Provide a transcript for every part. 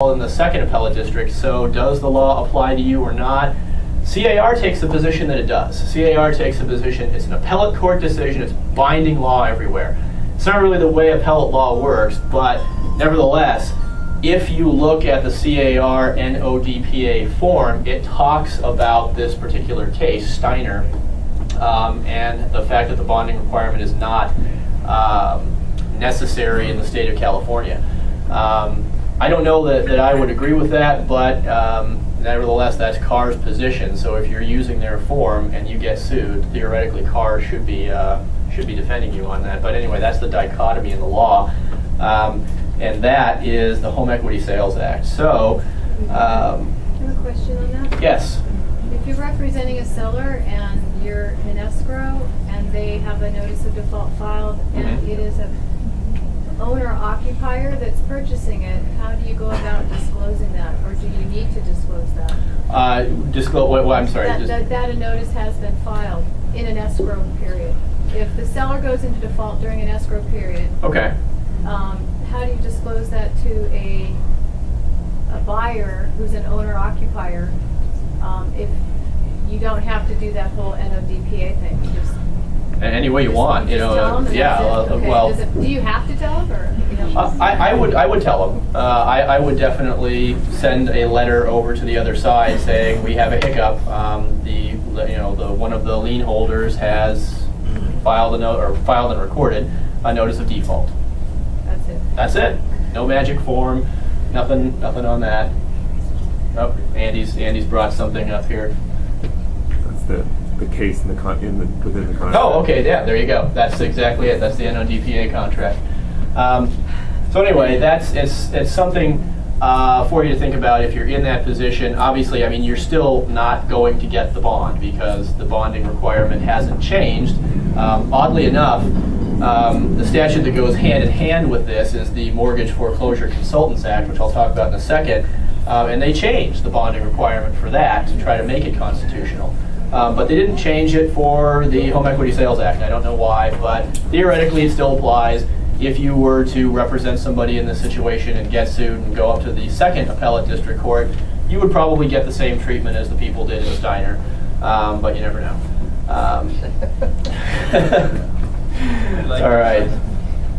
in the second appellate district, so does the law apply to you or not? CAR takes the position that it does. CAR takes the position, it's an appellate court decision, it's binding law everywhere. It's not really the way appellate law works, but nevertheless, if you look at the CAR NODPA form, it talks about this particular case, Steiner, and the fact that the bonding requirement is not necessary in the state of California. I don't know that I would agree with that, but nevertheless, that's CAR's position. So if you're using their form and you get sued, theoretically CAR should be defending you on that. But anyway, that's the dichotomy in the law, and that is the Home Equity Sales Act. So, I have a question on that. Yes. If you're representing a seller and you're in escrow and they have a notice of default filed and it is a owner-occupier that's purchasing it, how do you go about disclosing that, or do you need to disclose that? Disclose what? I'm sorry. That a notice has been filed in an escrow period. If the seller goes into default during an escrow period, okay. How do you disclose that to a buyer who's an owner-occupier if you don't have to do that whole NODPA thing? You just any way you want, you know. Yeah. Okay. Well, do you have to tell them, or you know? I would tell them. I would definitely send a letter over to the other side saying we have a hiccup. The one of the lien holders has filed and recorded a notice of default. That's it. That's it. No magic form. Nothing on that. Oh, Andy's brought something up here. That's the case within the contract. Oh, okay, yeah, there you go. That's exactly it. That's the NODPA contract. So anyway, it's something for you to think about if you're in that position. Obviously, I mean, you're still not going to get the bond because the bonding requirement hasn't changed. Oddly enough, the statute that goes hand in hand with this is the Mortgage Foreclosure Consultants Act, which I'll talk about in a second. And they changed the bonding requirement for that to try to make it constitutional. But they didn't change it for the Home Equity Sales Act. I don't know why, but theoretically it still applies. If you were to represent somebody in this situation and get sued and go up to the second appellate district court, you would probably get the same treatment as the people did in Steiner, but you never know. All right.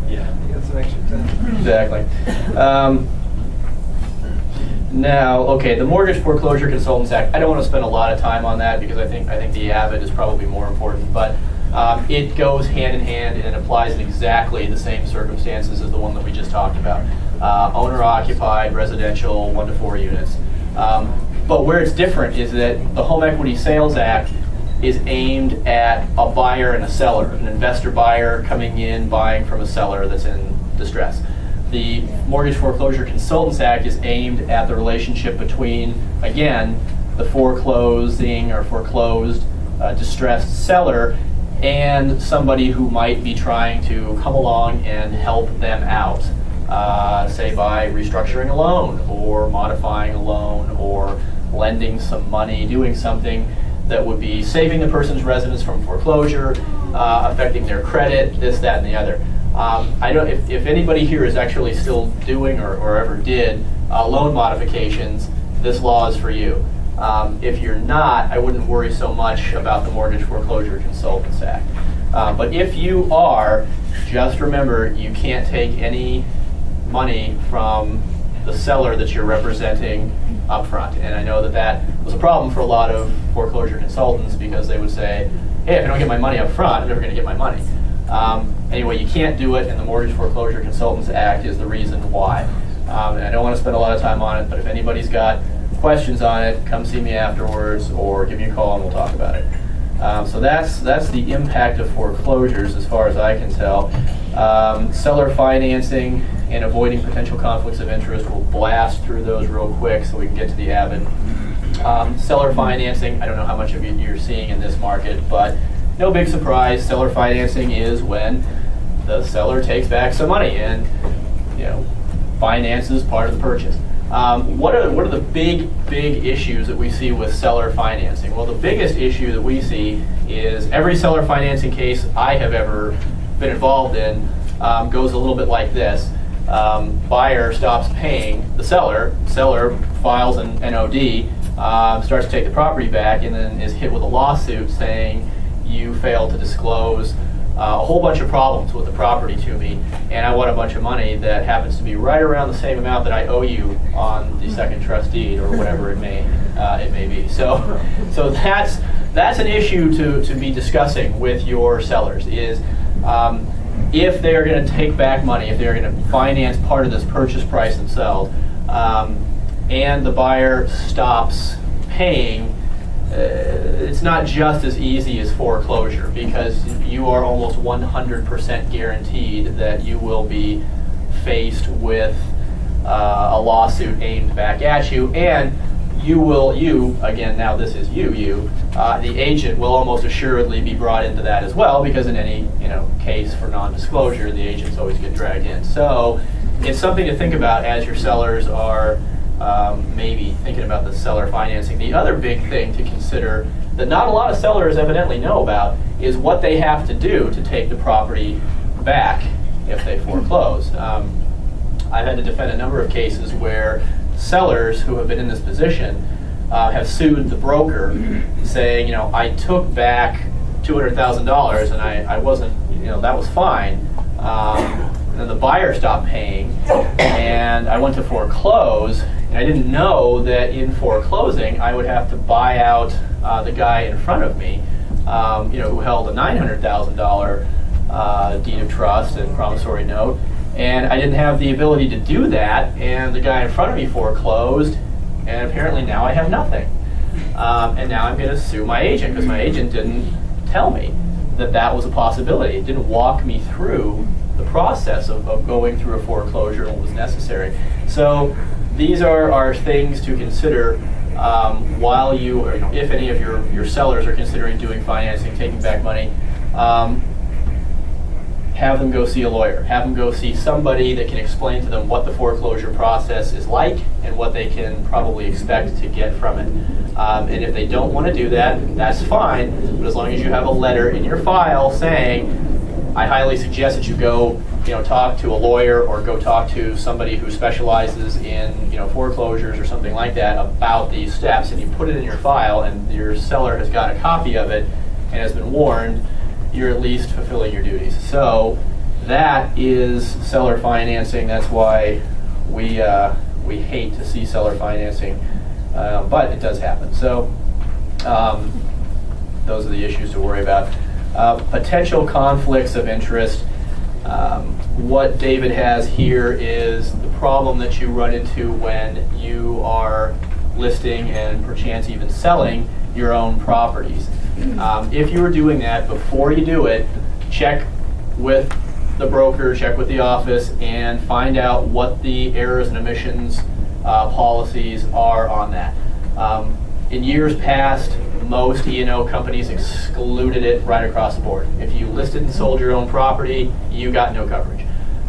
Yeah, you got some extra time. Exactly. Now, okay, the Mortgage Foreclosure Consultants Act, I don't want to spend a lot of time on that because I think the AVID is probably more important, but it goes hand in hand and it applies in exactly the same circumstances as the one that we just talked about. Owner-occupied, residential, 1 to 4 units. But where it's different is that the Home Equity Sales Act is aimed at a buyer and a seller, an investor buyer coming in, buying from a seller that's in distress. The Mortgage Foreclosure Consultants Act is aimed at the relationship between, again, the foreclosing or foreclosed distressed seller and somebody who might be trying to come along and help them out, say by restructuring a loan or modifying a loan or lending some money, doing something that would be saving the person's residence from foreclosure, affecting their credit, this, that, and the other. I don't. If anybody here is actually still doing or ever did loan modifications, this law is for you. If you're not, I wouldn't worry so much about the Mortgage Foreclosure Consultants Act. But if you are, just remember you can't take any money from the seller that you're representing up front. And I know that was a problem for a lot of foreclosure consultants because they would say, hey, if I don't get my money up front, I'm never going to get my money. Anyway, you can't do it, and the Mortgage Foreclosure Consultants Act is the reason why. And I don't want to spend a lot of time on it, but if anybody's got questions on it, come see me afterwards or give me a call and we'll talk about it. So that's the impact of foreclosures as far as I can tell. Seller financing and avoiding potential conflicts of interest, we'll blast through those real quick so we can get to the AVID. Seller financing, I don't know how much of it you're seeing in this market, but no big surprise, seller financing is when the seller takes back some money and finances part of the purchase. What are the big issues that we see with seller financing? Well, the biggest issue that we see is every seller financing case I have ever been involved in goes a little bit like this. buyer stops paying the seller, seller files an NOD, starts to take the property back, and then is hit with a lawsuit saying you failed to disclose a whole bunch of problems with the property to me, and I want a bunch of money that happens to be right around the same amount that I owe you on the second trust deed, or whatever it may be. So that's an issue to be discussing with your sellers, is if they're going to take back money, if they're going to finance part of this purchase price themselves, and the buyer stops paying, it's not just as easy as foreclosure, because you are almost 100% guaranteed that you will be faced with a lawsuit aimed back at you, and again, now this is the agent will almost assuredly be brought into that as well, because in any case for non-disclosure, the agents always get dragged in. So it's something to think about as your sellers are maybe thinking about the seller financing. The other big thing to consider that not a lot of sellers evidently know about is what they have to do to take the property back if they foreclose. I've had to defend a number of cases where sellers who have been in this position have sued the broker saying, I took back $200,000 and I wasn't, that was fine. Then the buyer stopped paying, and I went to foreclose, and I didn't know that in foreclosing I would have to buy out the guy in front of me, who held a $900,000 deed of trust and promissory note, and I didn't have the ability to do that, and the guy in front of me foreclosed, and apparently now I have nothing. And now I'm going to sue my agent, because my agent didn't tell me that that was a possibility. It didn't walk me through the process of going through a foreclosure and what was necessary. So these are things to consider while you, or if any of your sellers are considering doing financing, taking back money. Have them go see a lawyer. Have them go see somebody that can explain to them what the foreclosure process is like and what they can probably expect to get from it. And if they don't want to do that, that's fine. But as long as you have a letter in your file saying, I highly suggest that you go, talk to a lawyer or go talk to somebody who specializes in, foreclosures or something like that about these steps, and you put it in your file, and your seller has got a copy of it and has been warned, you're at least fulfilling your duties. So that is seller financing. That's why we hate to see seller financing, but it does happen. So those are the issues to worry about. Potential conflicts of interest. What David has here is the problem that you run into when you are listing and perchance even selling your own properties. If you are doing that, before you do it, check with the broker, check with the office, and find out what the errors and omissions policies are on that. In years past, most E&O companies excluded it right across the board. If you listed and sold your own property, you got no coverage.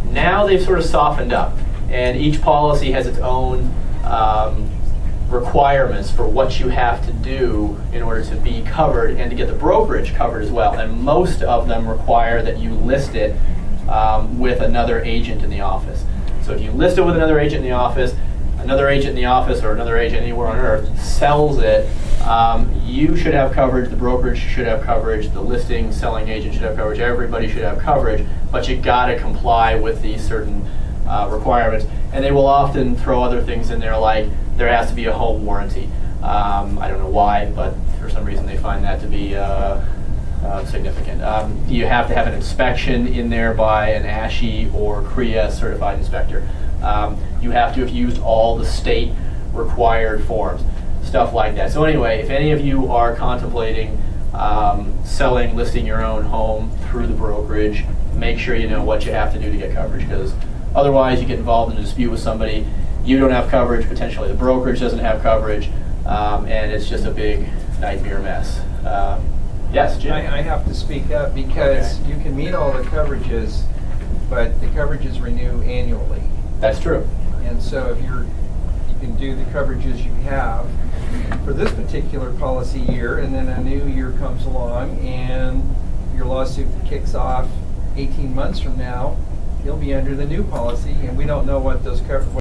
Now they've sort of softened up, and each policy has its own requirements for what you have to do in order to be covered and to get the brokerage covered as well. And most of them require that you list it with another agent in the office. So if you list it with another agent in the office, or another agent anywhere on earth sells it, you should have coverage, the brokerage should have coverage, the listing, selling agent should have coverage, everybody should have coverage, but you gotta comply with these certain requirements. And they will often throw other things in there, like there has to be a home warranty. I don't know why, but for some reason they find that to be significant. You have to have an inspection in there by an ASHI or CREA certified inspector. You have to have used all the state required forms, stuff like that. So anyway, if any of you are contemplating selling, listing your own home through the brokerage, make sure you know what you have to do to get coverage, because otherwise you get involved in a dispute with somebody, you don't have coverage, potentially the brokerage doesn't have coverage, and it's just a big nightmare mess. Yes, Jim? I have to speak up because you can meet all the coverages, but the coverages renew annually. That's true. And so if you can do the coverages you have for this particular policy year, and then a new year comes along and your lawsuit kicks off 18 months from now, he'll be under the new policy, and we don't know what those